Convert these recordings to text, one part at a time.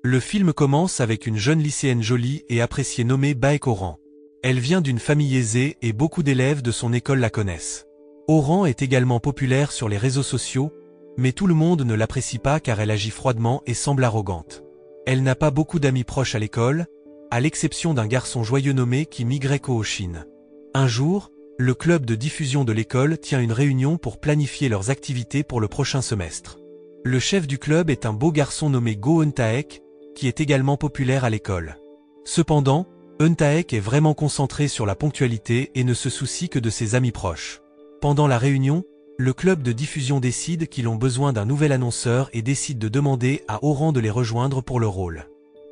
Le film commence avec une jeune lycéenne jolie et appréciée nommée Baek Oran. Elle vient d'une famille aisée et beaucoup d'élèves de son école la connaissent. Oran est également populaire sur les réseaux sociaux, mais tout le monde ne l'apprécie pas car elle agit froidement et semble arrogante. Elle n'a pas beaucoup d'amis proches à l'école, à l'exception d'un garçon joyeux nommé Kim Hyo-shin. Un jour, le club de diffusion de l'école tient une réunion pour planifier leurs activités pour le prochain semestre. Le chef du club est un beau garçon nommé Go Eun-taek, qui est également populaire à l'école. Cependant, Eun-taek est vraiment concentré sur la ponctualité et ne se soucie que de ses amis proches. Pendant la réunion, le club de diffusion décide qu'ils ont besoin d'un nouvel annonceur et décide de demander à Oran de les rejoindre pour le rôle.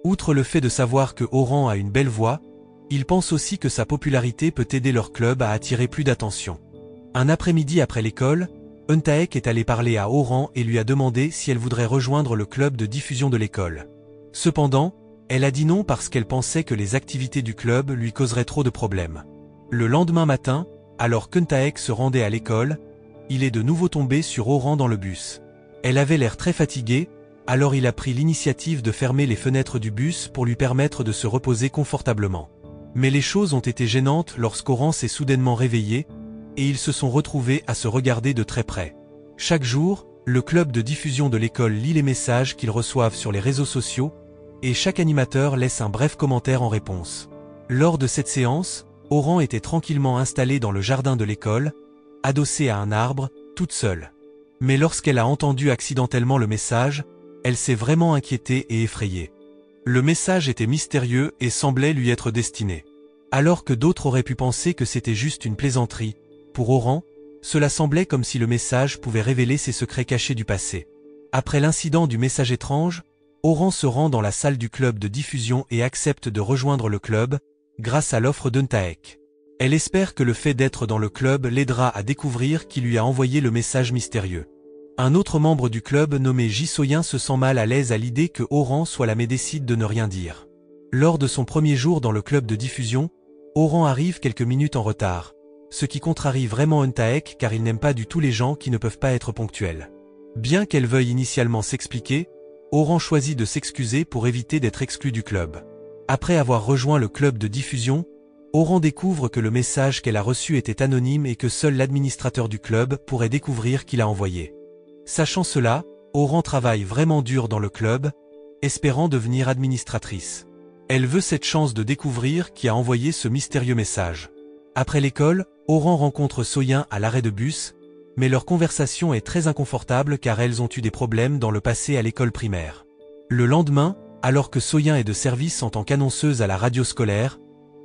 Outre le fait de savoir que Oran a une belle voix, ils pensent aussi que sa popularité peut aider leur club à attirer plus d'attention. Un après-midi après l'école, Eun-taek est allé parler à Oran et lui a demandé si elle voudrait rejoindre le club de diffusion de l'école. Cependant, elle a dit non parce qu'elle pensait que les activités du club lui causeraient trop de problèmes. Le lendemain matin, alors qu'Eun-taek se rendait à l'école, il est de nouveau tombé sur Oran dans le bus. Elle avait l'air très fatiguée, alors il a pris l'initiative de fermer les fenêtres du bus pour lui permettre de se reposer confortablement. Mais les choses ont été gênantes lorsqu'Oran s'est soudainement réveillé, et ils se sont retrouvés à se regarder de très près. Chaque jour, le club de diffusion de l'école lit les messages qu'ils reçoivent sur les réseaux sociaux, et chaque animateur laisse un bref commentaire en réponse. Lors de cette séance, Oran était tranquillement installée dans le jardin de l'école, adossée à un arbre, toute seule. Mais lorsqu'elle a entendu accidentellement le message, elle s'est vraiment inquiétée et effrayée. Le message était mystérieux et semblait lui être destiné. Alors que d'autres auraient pu penser que c'était juste une plaisanterie, pour Oran, cela semblait comme si le message pouvait révéler ses secrets cachés du passé. Après l'incident du message étrange, Oran se rend dans la salle du club de diffusion et accepte de rejoindre le club, grâce à l'offre d'Eun-taek. Elle espère que le fait d'être dans le club l'aidera à découvrir qui lui a envoyé le message mystérieux. Un autre membre du club nommé Ji-soyeon se sent mal à l'aise à l'idée que Oran soit là mais décide de ne rien dire. Lors de son premier jour dans le club de diffusion, Oran arrive quelques minutes en retard, ce qui contrarie vraiment Eun-taek car il n'aime pas du tout les gens qui ne peuvent pas être ponctuels. Bien qu'elle veuille initialement s'expliquer, Oran choisit de s'excuser pour éviter d'être exclu du club. Après avoir rejoint le club de diffusion, Oran découvre que le message qu'elle a reçu était anonyme et que seul l'administrateur du club pourrait découvrir qui l'a envoyé. Sachant cela, Oran travaille vraiment dur dans le club, espérant devenir administratrice. Elle veut cette chance de découvrir qui a envoyé ce mystérieux message. Après l'école, Oran rencontre Soyeon à l'arrêt de bus, mais leur conversation est très inconfortable car elles ont eu des problèmes dans le passé à l'école primaire. Le lendemain, alors que Soyeon est de service en tant qu'annonceuse à la radio scolaire,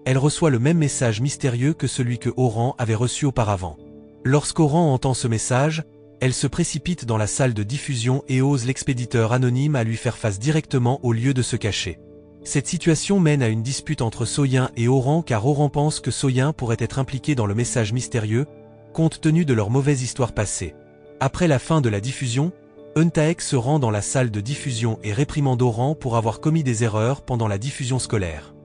elle reçoit le même message mystérieux que celui que Oran avait reçu auparavant. Lorsqu'Oran entend ce message, elle se précipite dans la salle de diffusion et ose l'expéditeur anonyme à lui faire face directement au lieu de se cacher. Cette situation mène à une dispute entre Soyeon et Oran car Oran pense que Soyeon pourrait être impliqué dans le message mystérieux, compte tenu de leur mauvaise histoire passée. Après la fin de la diffusion, Eun-taek se rend dans la salle de diffusion et réprimande Oran pour avoir commis des erreurs pendant la diffusion scolaire.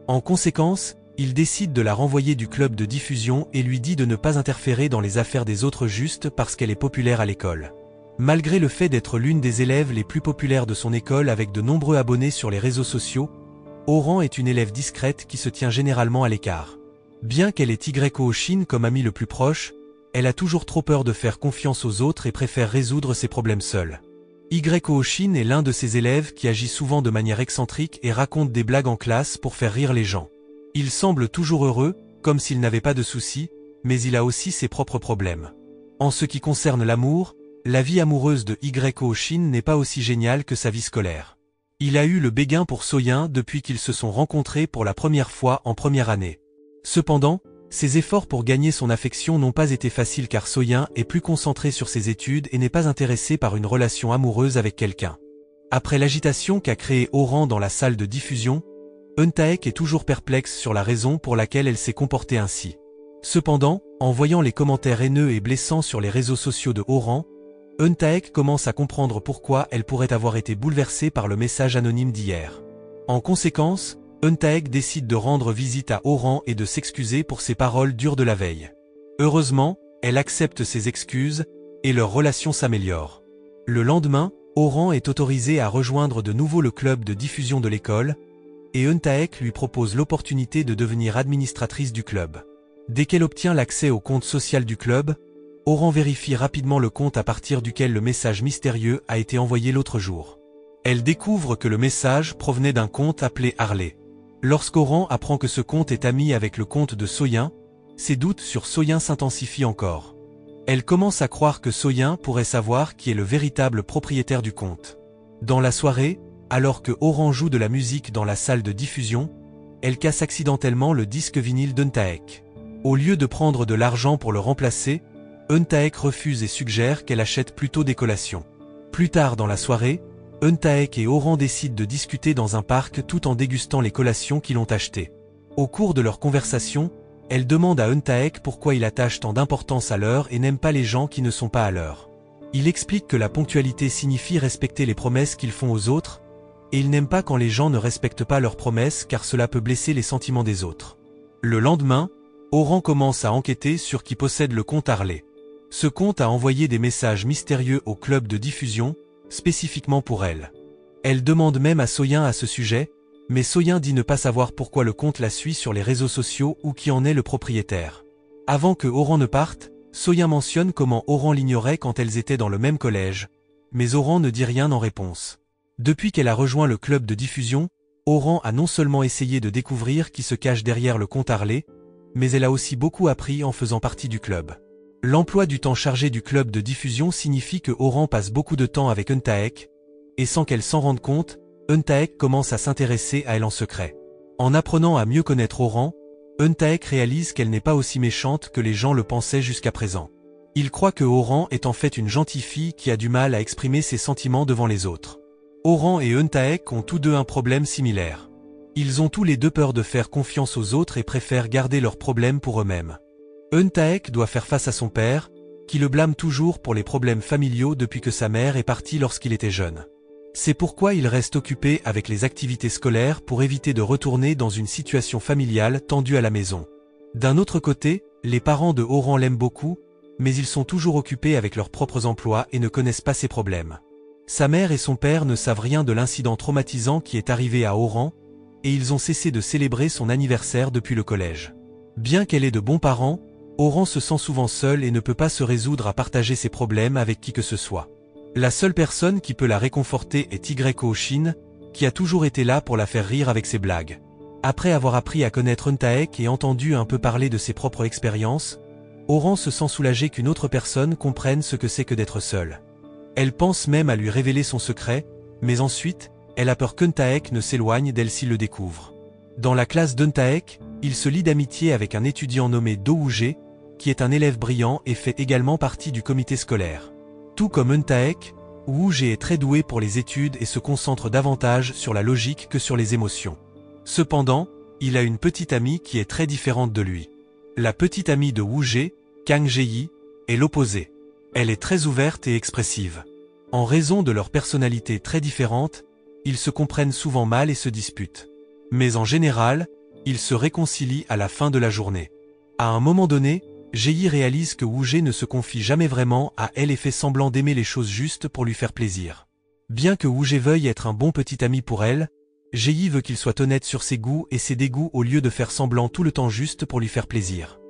En conséquence, il décide de la renvoyer du club de diffusion et lui dit de ne pas interférer dans les affaires des autres juste parce qu'elle est populaire à l'école. Malgré le fait d'être l'une des élèves les plus populaires de son école avec de nombreux abonnés sur les réseaux sociaux, Oran est une élève discrète qui se tient généralement à l'écart. Bien qu'elle ait Hyo-shin comme ami le plus proche, elle a toujours trop peur de faire confiance aux autres et préfère résoudre ses problèmes seule. Hyo-shin est l'un de ces élèves qui agit souvent de manière excentrique et raconte des blagues en classe pour faire rire les gens. Il semble toujours heureux, comme s'il n'avait pas de soucis, mais il a aussi ses propres problèmes. En ce qui concerne l'amour, la vie amoureuse de Hyo-shin n'est pas aussi géniale que sa vie scolaire. Il a eu le béguin pour Soyeon depuis qu'ils se sont rencontrés pour la première fois en première année. Cependant, ses efforts pour gagner son affection n'ont pas été faciles car Soyeon est plus concentré sur ses études et n'est pas intéressé par une relation amoureuse avec quelqu'un. Après l'agitation qu'a créée Oran dans la salle de diffusion, Eun-taek est toujours perplexe sur la raison pour laquelle elle s'est comportée ainsi. Cependant, en voyant les commentaires haineux et blessants sur les réseaux sociaux de Oran, Eun-taek commence à comprendre pourquoi elle pourrait avoir été bouleversée par le message anonyme d'hier. En conséquence, Eun-taek décide de rendre visite à Oran et de s'excuser pour ses paroles dures de la veille. Heureusement, elle accepte ses excuses, et leur relation s'améliore. Le lendemain, Oran est autorisé à rejoindre de nouveau le club de diffusion de l'école, et Euntaek lui propose l'opportunité de devenir administratrice du club. Dès qu'elle obtient l'accès au compte social du club, Oran vérifie rapidement le compte à partir duquel le message mystérieux a été envoyé l'autre jour. Elle découvre que le message provenait d'un compte appelé Harley. Lorsqu'Oran apprend que ce compte est ami avec le compte de Soyin, ses doutes sur Soyin s'intensifient encore. Elle commence à croire que Soyin pourrait savoir qui est le véritable propriétaire du compte. Dans la soirée, alors que Oran joue de la musique dans la salle de diffusion, elle casse accidentellement le disque vinyle d'Euntaek. Au lieu de prendre de l'argent pour le remplacer, Euntaek refuse et suggère qu'elle achète plutôt des collations. Plus tard dans la soirée, Euntaek et Oran décident de discuter dans un parc tout en dégustant les collations qu'ils ont achetées. Au cours de leur conversation, elle demande à Euntaek pourquoi il attache tant d'importance à l'heure et n'aime pas les gens qui ne sont pas à l'heure. Il explique que la ponctualité signifie respecter les promesses qu'ils font aux autres, et il n'aime pas quand les gens ne respectent pas leurs promesses car cela peut blesser les sentiments des autres. Le lendemain, Oran commence à enquêter sur qui possède le compte Harley. Ce compte a envoyé des messages mystérieux au club de diffusion, spécifiquement pour elle. Elle demande même à Soyin à ce sujet, mais Soyin dit ne pas savoir pourquoi le compte la suit sur les réseaux sociaux ou qui en est le propriétaire. Avant que Oran ne parte, Soyin mentionne comment Oran l'ignorait quand elles étaient dans le même collège, mais Oran ne dit rien en réponse. Depuis qu'elle a rejoint le club de diffusion, Oran a non seulement essayé de découvrir qui se cache derrière le compte Harley, mais elle a aussi beaucoup appris en faisant partie du club. L'emploi du temps chargé du club de diffusion signifie que Oran passe beaucoup de temps avec Euntaek, et sans qu'elle s'en rende compte, Euntaek commence à s'intéresser à elle en secret. En apprenant à mieux connaître Oran, Euntaek réalise qu'elle n'est pas aussi méchante que les gens le pensaient jusqu'à présent. Il croit que Oran est en fait une gentille fille qui a du mal à exprimer ses sentiments devant les autres. Oran et Euntaek ont tous deux un problème similaire. Ils ont tous les deux peur de faire confiance aux autres et préfèrent garder leurs problèmes pour eux-mêmes. Euntaek doit faire face à son père, qui le blâme toujours pour les problèmes familiaux depuis que sa mère est partie lorsqu'il était jeune. C'est pourquoi il reste occupé avec les activités scolaires pour éviter de retourner dans une situation familiale tendue à la maison. D'un autre côté, les parents de Oran l'aiment beaucoup, mais ils sont toujours occupés avec leurs propres emplois et ne connaissent pas ses problèmes. Sa mère et son père ne savent rien de l'incident traumatisant qui est arrivé à Oran, et ils ont cessé de célébrer son anniversaire depuis le collège. Bien qu'elle ait de bons parents, Oran se sent souvent seule et ne peut pas se résoudre à partager ses problèmes avec qui que ce soit. La seule personne qui peut la réconforter est Yko Shin, qui a toujours été là pour la faire rire avec ses blagues. Après avoir appris à connaître Euntaek et entendu un peu parler de ses propres expériences, Oran se sent soulagée qu'une autre personne comprenne ce que c'est que d'être seule. Elle pense même à lui révéler son secret, mais ensuite, elle a peur qu'Euntaek ne s'éloigne d'elle s'il le découvre. Dans la classe d'Euntaek, il se lie d'amitié avec un étudiant nommé Do Woo-jae, qui est un élève brillant et fait également partie du comité scolaire. Tout comme Euntaek, Woo-jae est très doué pour les études et se concentre davantage sur la logique que sur les émotions. Cependant, il a une petite amie qui est très différente de lui. La petite amie de Woo-jae, Kang Jae-yi, est l'opposé. Elle est très ouverte et expressive. En raison de leur personnalité très différente, ils se comprennent souvent mal et se disputent. Mais en général, ils se réconcilient à la fin de la journée. À un moment donné, Jae-yi réalise que Woo-jae ne se confie jamais vraiment à elle et fait semblant d'aimer les choses juste pour lui faire plaisir. Bien que Woo-jae veuille être un bon petit ami pour elle, Jae-yi veut qu'il soit honnête sur ses goûts et ses dégoûts au lieu de faire semblant tout le temps juste pour lui faire plaisir.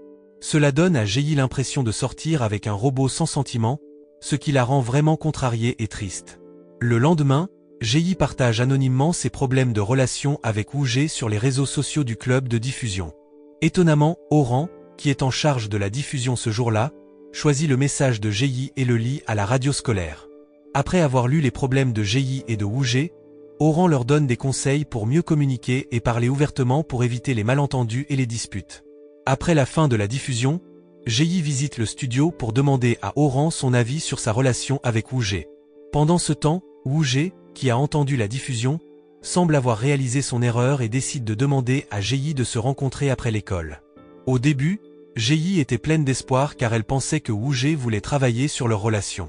Cela donne à Jae-yi l'impression de sortir avec un robot sans sentiment, ce qui la rend vraiment contrariée et triste. Le lendemain, Jae-yi partage anonymement ses problèmes de relation avec Woo-jae sur les réseaux sociaux du club de diffusion. Étonnamment, Oran, qui est en charge de la diffusion ce jour-là, choisit le message de Jae-yi et le lit à la radio scolaire. Après avoir lu les problèmes de Jae-yi et de Woo-jae, Oran leur donne des conseils pour mieux communiquer et parler ouvertement pour éviter les malentendus et les disputes. Après la fin de la diffusion, Jae-yi visite le studio pour demander à Oran son avis sur sa relation avec Woo-jae. Pendant ce temps, Woo-jae, qui a entendu la diffusion, semble avoir réalisé son erreur et décide de demander à Jae-yi de se rencontrer après l'école. Au début, Jae-yi était pleine d'espoir car elle pensait que Woo-jae voulait travailler sur leur relation.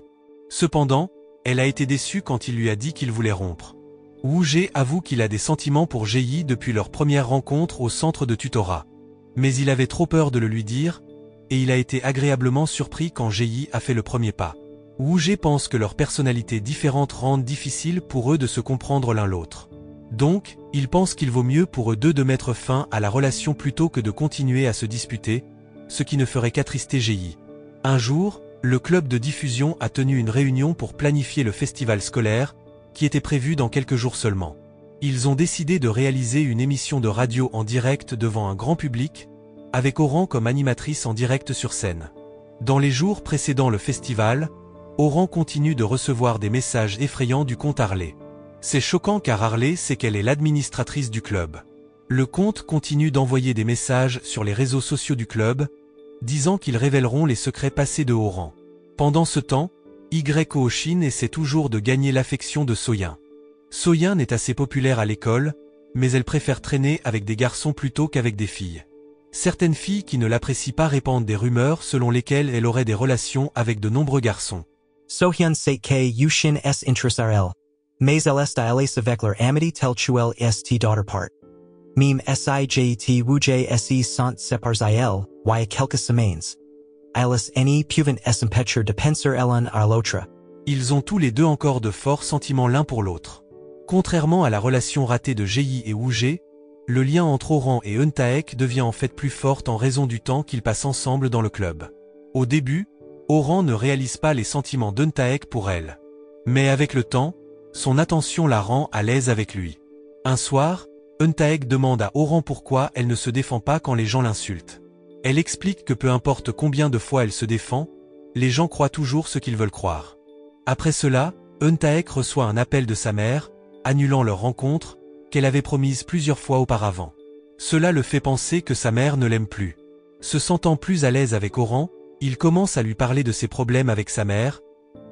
Cependant, elle a été déçue quand il lui a dit qu'il voulait rompre. Woo-jae avoue qu'il a des sentiments pour Jae-yi depuis leur première rencontre au centre de tutorat. Mais il avait trop peur de le lui dire, et il a été agréablement surpris quand Jae-yi a fait le premier pas. Wu-jae pense que leurs personnalités différentes rendent difficile pour eux de se comprendre l'un l'autre. Donc, il pense qu'il vaut mieux pour eux deux de mettre fin à la relation plutôt que de continuer à se disputer, ce qui ne ferait qu'attrister Jae-hee. Un jour, le club de diffusion a tenu une réunion pour planifier le festival scolaire, qui était prévu dans quelques jours seulement. Ils ont décidé de réaliser une émission de radio en direct devant un grand public, avec Oran comme animatrice en direct sur scène. Dans les jours précédant le festival, Oran continue de recevoir des messages effrayants du comte Harley. C'est choquant car Harley sait qu'elle est l'administratrice du club. Le comte continue d'envoyer des messages sur les réseaux sociaux du club, disant qu'ils révéleront les secrets passés de Oran. Pendant ce temps, Ho-shin essaie toujours de gagner l'affection de So-yeon. So-yeon est assez populaire à l'école, mais elle préfère traîner avec des garçons plutôt qu'avec des filles. Certaines filles qui ne l'apprécient pas répandent des rumeurs selon lesquelles elle aurait des relations avec de nombreux garçons. So-hyun sait que Yu-shin s interest mais elle est allée avec leur amity tel chuel est d'autre part. Meme si Wu-jae se sont séparés il y a quelques semaines. Alice ne pouvaient s'empêcher de penser l'un à l'autre. Ils ont tous les deux encore de forts sentiments l'un pour l'autre. Contrairement à la relation ratée de Jae-hee et Wu-jae, le lien entre Oran et Eun-taek devient en fait plus fort en raison du temps qu'ils passent ensemble dans le club. Au début, Oran ne réalise pas les sentiments d'Eun-taek pour elle. Mais avec le temps, son attention la rend à l'aise avec lui. Un soir, Eun-taek demande à Oran pourquoi elle ne se défend pas quand les gens l'insultent. Elle explique que peu importe combien de fois elle se défend, les gens croient toujours ce qu'ils veulent croire. Après cela, Eun-taek reçoit un appel de sa mère, annulant leur rencontre, qu'elle avait promise plusieurs fois auparavant. Cela le fait penser que sa mère ne l'aime plus. Se sentant plus à l'aise avec Oran, il commence à lui parler de ses problèmes avec sa mère,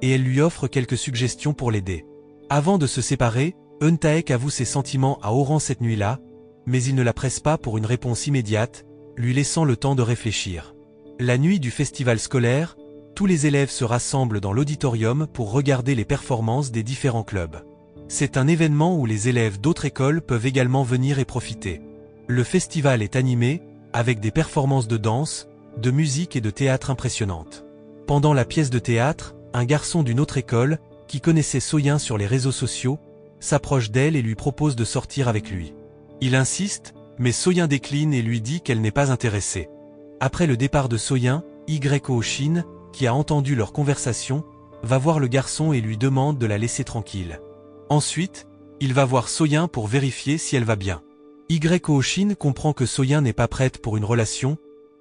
et elle lui offre quelques suggestions pour l'aider. Avant de se séparer, Eun-taek avoue ses sentiments à Oran cette nuit-là, mais il ne la presse pas pour une réponse immédiate, lui laissant le temps de réfléchir. La nuit du festival scolaire, tous les élèves se rassemblent dans l'auditorium pour regarder les performances des différents clubs. C'est un événement où les élèves d'autres écoles peuvent également venir et profiter. Le festival est animé, avec des performances de danse, de musique et de théâtre impressionnantes. Pendant la pièce de théâtre, un garçon d'une autre école, qui connaissait So-yeon sur les réseaux sociaux, s'approche d'elle et lui propose de sortir avec lui. Il insiste, mais So-yeon décline et lui dit qu'elle n'est pas intéressée. Après le départ de So-yeon, Ho-shin, qui a entendu leur conversation, va voir le garçon et lui demande de la laisser tranquille. Ensuite, il va voir So-yeon pour vérifier si elle va bien. Ho-shin comprend que So-yeon n'est pas prête pour une relation,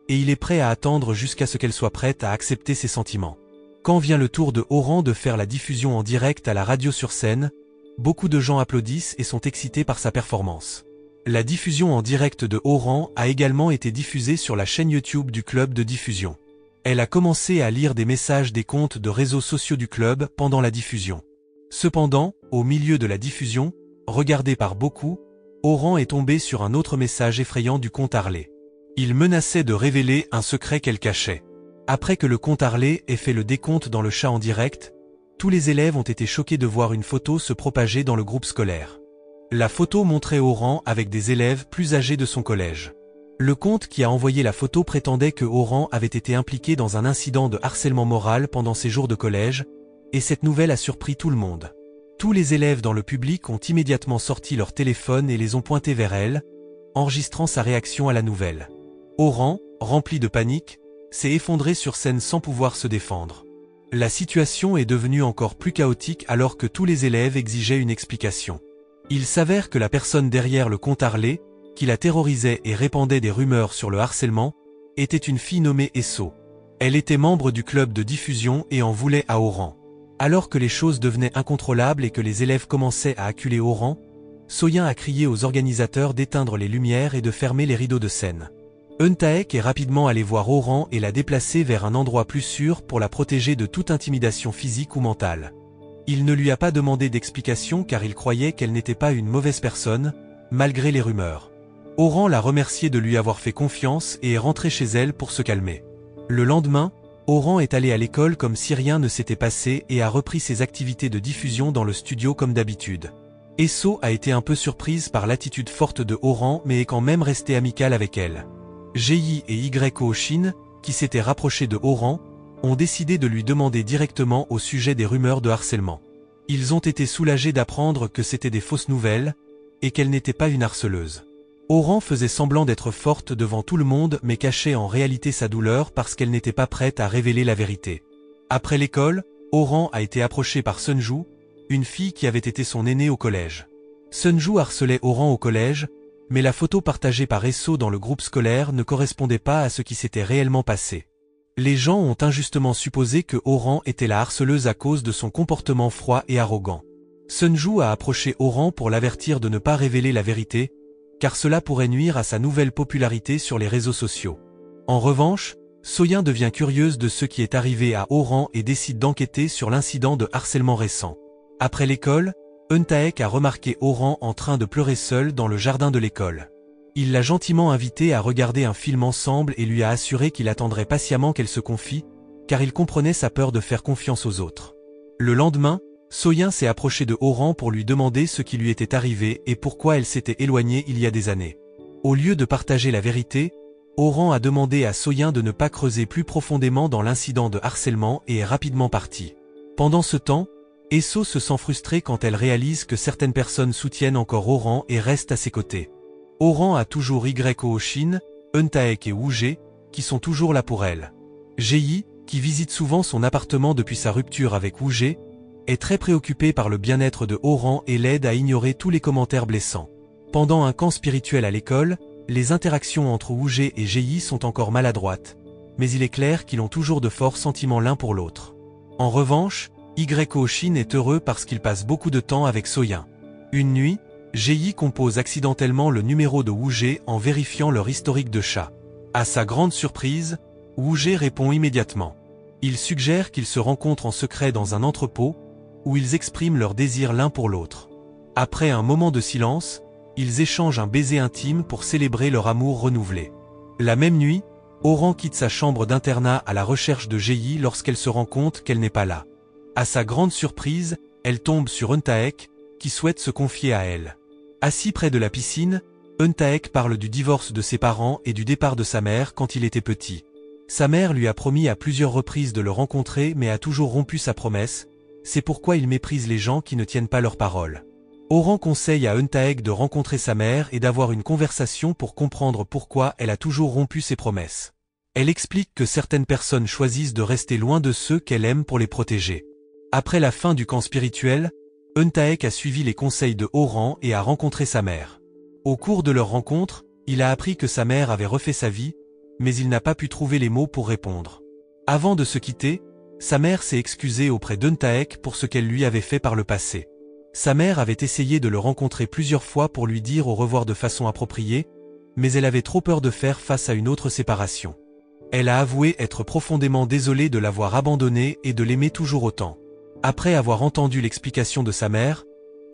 et il est prêt à attendre jusqu'à ce qu'elle soit prête à accepter ses sentiments. Quand vient le tour de Oran de faire la diffusion en direct à la radio sur scène, beaucoup de gens applaudissent et sont excités par sa performance. La diffusion en direct de Oran a également été diffusée sur la chaîne YouTube du club de diffusion. Elle a commencé à lire des messages des comptes de réseaux sociaux du club pendant la diffusion. Cependant, au milieu de la diffusion, regardée par beaucoup, Oran est tombé sur un autre message effrayant du comte Harley. Il menaçait de révéler un secret qu'elle cachait. Après que le comte Harley ait fait le décompte dans le chat en direct, tous les élèves ont été choqués de voir une photo se propager dans le groupe scolaire. La photo montrait Oran avec des élèves plus âgés de son collège. Le comte qui a envoyé la photo prétendait que Oran avait été impliqué dans un incident de harcèlement moral pendant ses jours de collège, et cette nouvelle a surpris tout le monde. Tous les élèves dans le public ont immédiatement sorti leur téléphone et les ont pointés vers elle, enregistrant sa réaction à la nouvelle. Oran, rempli de panique, s'est effondré sur scène sans pouvoir se défendre. La situation est devenue encore plus chaotique alors que tous les élèves exigeaient une explication. Il s'avère que la personne derrière le comte Harley, qui la terrorisait et répandait des rumeurs sur le harcèlement, était une fille nommée Esso. Elle était membre du club de diffusion et en voulait à Oran. Alors que les choses devenaient incontrôlables et que les élèves commençaient à acculer Oran, So-yeon a crié aux organisateurs d'éteindre les lumières et de fermer les rideaux de scène. Eun-taek est rapidement allé voir Oran et l'a déplacée vers un endroit plus sûr pour la protéger de toute intimidation physique ou mentale. Il ne lui a pas demandé d'explication car il croyait qu'elle n'était pas une mauvaise personne, malgré les rumeurs. Oran l'a remercié de lui avoir fait confiance et est rentré chez elle pour se calmer. Le lendemain, Oran est allé à l'école comme si rien ne s'était passé et a repris ses activités de diffusion dans le studio comme d'habitude. Esso a été un peu surprise par l'attitude forte de Oran mais est quand même restée amicale avec elle. Jae-hee et Ho-shin, qui s'étaient rapprochés de Oran, ont décidé de lui demander directement au sujet des rumeurs de harcèlement. Ils ont été soulagés d'apprendre que c'était des fausses nouvelles, et qu'elle n'était pas une harceleuse. Oran faisait semblant d'être forte devant tout le monde mais cachait en réalité sa douleur parce qu'elle n'était pas prête à révéler la vérité. Après l'école, Oran a été approché par Sunju, une fille qui avait été son aînée au collège. Sunju harcelait Oran au collège, mais la photo partagée par Esso dans le groupe scolaire ne correspondait pas à ce qui s'était réellement passé. Les gens ont injustement supposé que Oran était la harceleuse à cause de son comportement froid et arrogant. Sunju a approché Oran pour l'avertir de ne pas révéler la vérité, car cela pourrait nuire à sa nouvelle popularité sur les réseaux sociaux. En revanche, Soyeon devient curieuse de ce qui est arrivé à Oran et décide d'enquêter sur l'incident de harcèlement récent. Après l'école, Euntaek a remarqué Oran en train de pleurer seul dans le jardin de l'école. Il l'a gentiment invitée à regarder un film ensemble et lui a assuré qu'il attendrait patiemment qu'elle se confie, car il comprenait sa peur de faire confiance aux autres. Le lendemain, Soyeon s'est approché de Oran pour lui demander ce qui lui était arrivé et pourquoi elle s'était éloignée il y a des années. Au lieu de partager la vérité, Oran a demandé à Soyeon de ne pas creuser plus profondément dans l'incident de harcèlement et est rapidement parti. Pendant ce temps, Esso se sent frustrée quand elle réalise que certaines personnes soutiennent encore Oran et restent à ses côtés. Oran a toujours Shin, Euntaek et Woo-jae, qui sont toujours là pour elle. Jae, qui visite souvent son appartement depuis sa rupture avec Woo-jae, est très préoccupé par le bien-être de Oran et l'aide à ignorer tous les commentaires blessants. Pendant un camp spirituel à l'école, les interactions entre Woo-jae et Jae sont encore maladroites, mais il est clair qu'ils ont toujours de forts sentiments l'un pour l'autre. En revanche, Shin est heureux parce qu'il passe beaucoup de temps avec Soyeon. Une nuit, Jae compose accidentellement le numéro de Woo-jae en vérifiant leur historique de chat. À sa grande surprise, Woo-jae répond immédiatement. Il suggère qu'ils se rencontrent en secret dans un entrepôt, où ils expriment leur désir l'un pour l'autre. Après un moment de silence, ils échangent un baiser intime pour célébrer leur amour renouvelé. La même nuit, Oran quitte sa chambre d'internat à la recherche de Jae lorsqu'elle se rend compte qu'elle n'est pas là. À sa grande surprise, elle tombe sur Euntaek, qui souhaite se confier à elle. Assis près de la piscine, Euntaek parle du divorce de ses parents et du départ de sa mère quand il était petit. Sa mère lui a promis à plusieurs reprises de le rencontrer mais a toujours rompu sa promesse, c'est pourquoi il méprise les gens qui ne tiennent pas leur parole. Oran conseille à Euntaek de rencontrer sa mère et d'avoir une conversation pour comprendre pourquoi elle a toujours rompu ses promesses. Elle explique que certaines personnes choisissent de rester loin de ceux qu'elle aime pour les protéger. Après la fin du camp spirituel, Euntaek a suivi les conseils de Oran et a rencontré sa mère. Au cours de leur rencontre, il a appris que sa mère avait refait sa vie, mais il n'a pas pu trouver les mots pour répondre. Avant de se quitter, sa mère s'est excusée auprès d'Euntaek pour ce qu'elle lui avait fait par le passé. Sa mère avait essayé de le rencontrer plusieurs fois pour lui dire au revoir de façon appropriée, mais elle avait trop peur de faire face à une autre séparation. Elle a avoué être profondément désolée de l'avoir abandonné et de l'aimer toujours autant. Après avoir entendu l'explication de sa mère,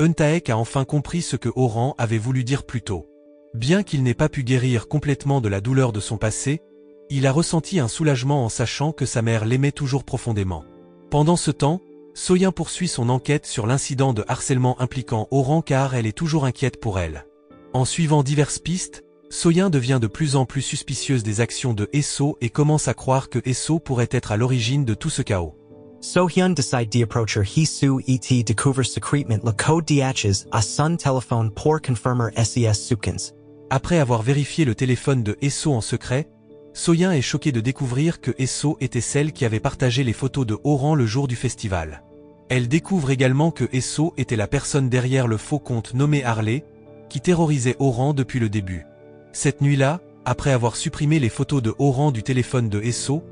Euntaek a enfin compris ce que Oran avait voulu dire plus tôt. Bien qu'il n'ait pas pu guérir complètement de la douleur de son passé, il a ressenti un soulagement en sachant que sa mère l'aimait toujours profondément. Pendant ce temps, Soyeon poursuit son enquête sur l'incident de harcèlement impliquant Oran car elle est toujours inquiète pour elle. En suivant diverses pistes, Soyeon devient de plus en plus suspicieuse des actions de Esso et commence à croire que Esso pourrait être à l'origine de tout ce chaos. Sohyun decide d'approcher Hisu et découvre secrètement le code d'IHS à son téléphone pour confirmer SES Sukins. Après avoir vérifié le téléphone de Esso en secret, Soyeon est choquée de découvrir que Esso était celle qui avait partagé les photos de Oran le jour du festival. Elle découvre également que Esso était la personne derrière le faux compte nommé Harley, qui terrorisait Oran depuis le début. Cette nuit-là, après avoir supprimé les photos de Oran du téléphone de Esso,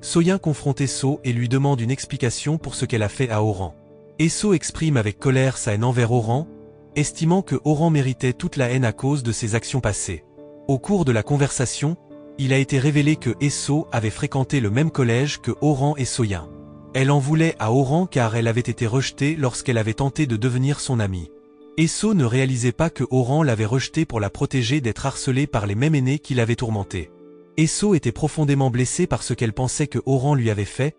Soyeon confronte Esso et lui demande une explication pour ce qu'elle a fait à Oran. Esso exprime avec colère sa haine envers Oran, estimant que Oran méritait toute la haine à cause de ses actions passées. Au cours de la conversation, il a été révélé que Esso avait fréquenté le même collège que Oran et Soyeon. Elle en voulait à Oran car elle avait été rejetée lorsqu'elle avait tenté de devenir son amie. Esso ne réalisait pas que Oran l'avait rejetée pour la protéger d'être harcelée par les mêmes aînés qui l'avaient tourmentée. Esso était profondément blessée par ce qu'elle pensait que Oran lui avait fait,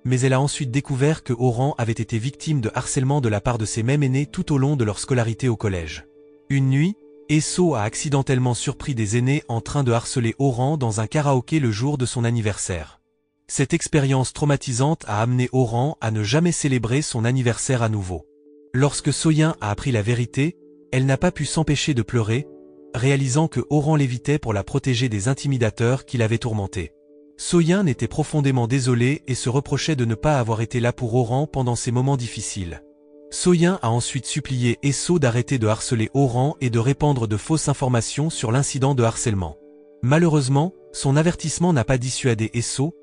mais elle a ensuite découvert que Oran avait été victime de harcèlement de la part de ses mêmes aînés tout au long de leur scolarité au collège. Une nuit, Esso a accidentellement surpris des aînés en train de harceler Oran dans un karaoké le jour de son anniversaire. Cette expérience traumatisante a amené Oran à ne jamais célébrer son anniversaire à nouveau. Lorsque Soyin a appris la vérité, elle n'a pas pu s'empêcher de pleurer, réalisant que Oran l'évitait pour la protéger des intimidateurs qui l'avaient tourmentée. Soyin était profondément désolé et se reprochait de ne pas avoir été là pour Oran pendant ces moments difficiles. Soyin a ensuite supplié Esso d'arrêter de harceler Oran et de répandre de fausses informations sur l'incident de harcèlement. Malheureusement, son avertissement n'a pas dissuadé Esso,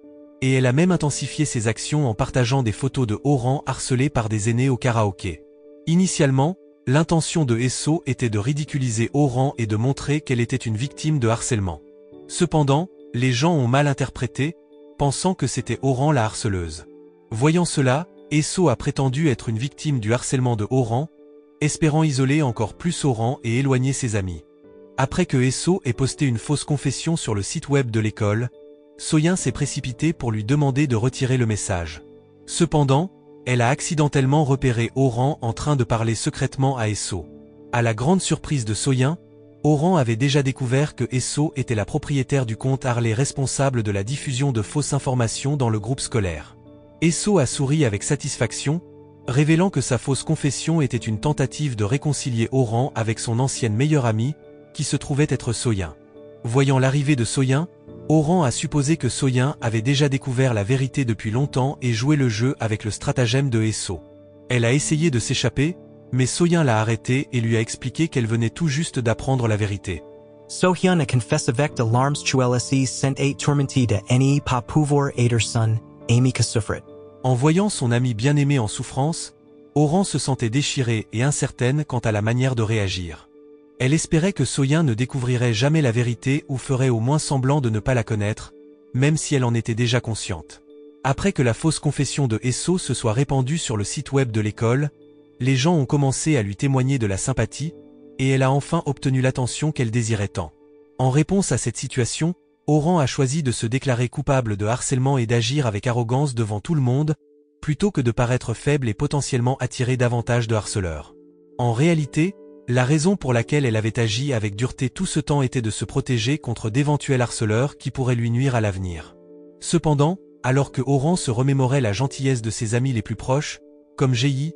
et elle a même intensifié ses actions en partageant des photos de Oran harcelé par des aînés au karaoké. Initialement, l'intention de Esso était de ridiculiser Oran et de montrer qu'elle était une victime de harcèlement. Cependant, les gens ont mal interprété, pensant que c'était Oran la harceleuse. Voyant cela, Esso a prétendu être une victime du harcèlement de Oran, espérant isoler encore plus Oran et éloigner ses amis. Après que Esso ait posté une fausse confession sur le site web de l'école, Soyin s'est précipité pour lui demander de retirer le message. Cependant, elle a accidentellement repéré Oran en train de parler secrètement à Esso. À la grande surprise de Soyin, Oran avait déjà découvert que Esso était la propriétaire du compte Harley responsable de la diffusion de fausses informations dans le groupe scolaire. Esso a souri avec satisfaction, révélant que sa fausse confession était une tentative de réconcilier Oran avec son ancienne meilleure amie, qui se trouvait être Soyin. Voyant l'arrivée de Soyin, Oran a supposé que Soyin avait déjà découvert la vérité depuis longtemps et joué le jeu avec le stratagème de Esso. Elle a essayé de s'échapper, mais Soyin l'a arrêtée et lui a expliqué qu'elle venait tout juste d'apprendre la vérité. Sohyun a confess avec alarms chuelasi sent 8 tourmenti de ne pa pouvoir aider son, Amy Kasufret. En voyant son amie bien-aimée en souffrance, Oran se sentait déchirée et incertaine quant à la manière de réagir. Elle espérait que Soyin ne découvrirait jamais la vérité ou ferait au moins semblant de ne pas la connaître, même si elle en était déjà consciente. Après que la fausse confession de Esso se soit répandue sur le site web de l'école, les gens ont commencé à lui témoigner de la sympathie, et elle a enfin obtenu l'attention qu'elle désirait tant. En réponse à cette situation, Oran a choisi de se déclarer coupable de harcèlement et d'agir avec arrogance devant tout le monde, plutôt que de paraître faible et potentiellement attirer davantage de harceleurs. En réalité, la raison pour laquelle elle avait agi avec dureté tout ce temps était de se protéger contre d'éventuels harceleurs qui pourraient lui nuire à l'avenir. Cependant, alors que Oran se remémorait la gentillesse de ses amis les plus proches, comme Ji,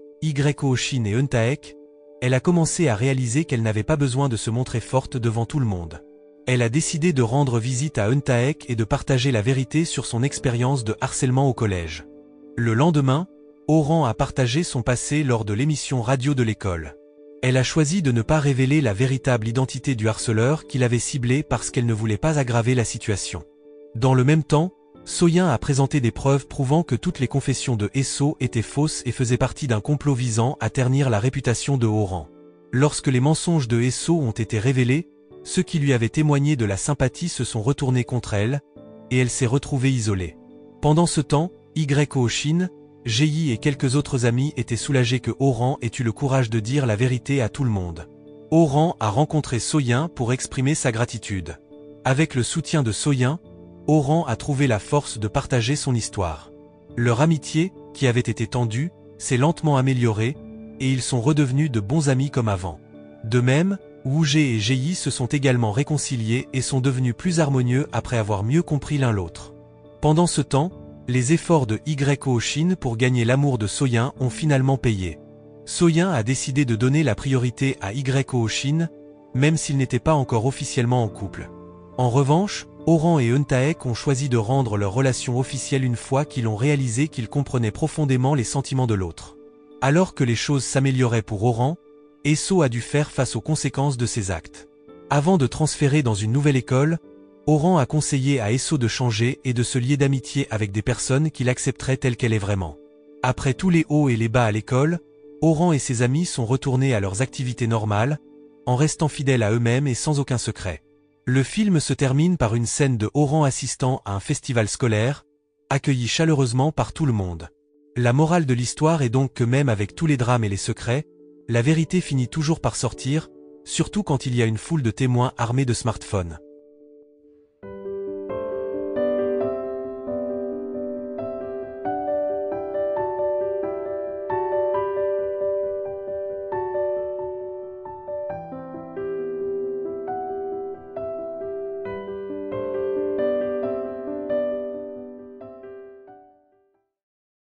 Oshin et Euntaek, elle a commencé à réaliser qu'elle n'avait pas besoin de se montrer forte devant tout le monde. Elle a décidé de rendre visite à Euntaek et de partager la vérité sur son expérience de harcèlement au collège. Le lendemain, Oran a partagé son passé lors de l'émission radio de l'école. Elle a choisi de ne pas révéler la véritable identité du harceleur qui l'avait ciblé parce qu'elle ne voulait pas aggraver la situation. Dans le même temps, Soyin a présenté des preuves prouvant que toutes les confessions de Esso étaient fausses et faisaient partie d'un complot visant à ternir la réputation de Oran. Lorsque les mensonges de Esso ont été révélés, ceux qui lui avaient témoigné de la sympathie se sont retournés contre elle, et elle s'est retrouvée isolée. Pendant ce temps, Oshin, Ji et quelques autres amis étaient soulagés que Oran ait eu le courage de dire la vérité à tout le monde. Oran a rencontré Soyin pour exprimer sa gratitude. Avec le soutien de Soyin, Oran a trouvé la force de partager son histoire. Leur amitié, qui avait été tendue, s'est lentement améliorée, et ils sont redevenus de bons amis comme avant. De même, Wuje et Ji se sont également réconciliés et sont devenus plus harmonieux après avoir mieux compris l'un l'autre. Pendant ce temps, les efforts de Oshin pour gagner l'amour de Soyin ont finalement payé. Soyin a décidé de donner la priorité à Oshin, même s'ils n'étaient pas encore officiellement en couple. En revanche, Oran et Euntaek ont choisi de rendre leur relation officielle une fois qu'ils ont réalisé qu'ils comprenaient profondément les sentiments de l'autre. Alors que les choses s'amélioraient pour Oran, Esso a dû faire face aux conséquences de ses actes. Avant de transférer dans une nouvelle école, Oran a conseillé à Esso de changer et de se lier d'amitié avec des personnes qui l'accepteraient telle qu'elle est vraiment. Après tous les hauts et les bas à l'école, Oran et ses amis sont retournés à leurs activités normales, en restant fidèles à eux-mêmes et sans aucun secret. Le film se termine par une scène de Oran assistant à un festival scolaire, accueilli chaleureusement par tout le monde. La morale de l'histoire est donc que même avec tous les drames et les secrets, la vérité finit toujours par sortir, surtout quand il y a une foule de témoins armés de smartphones.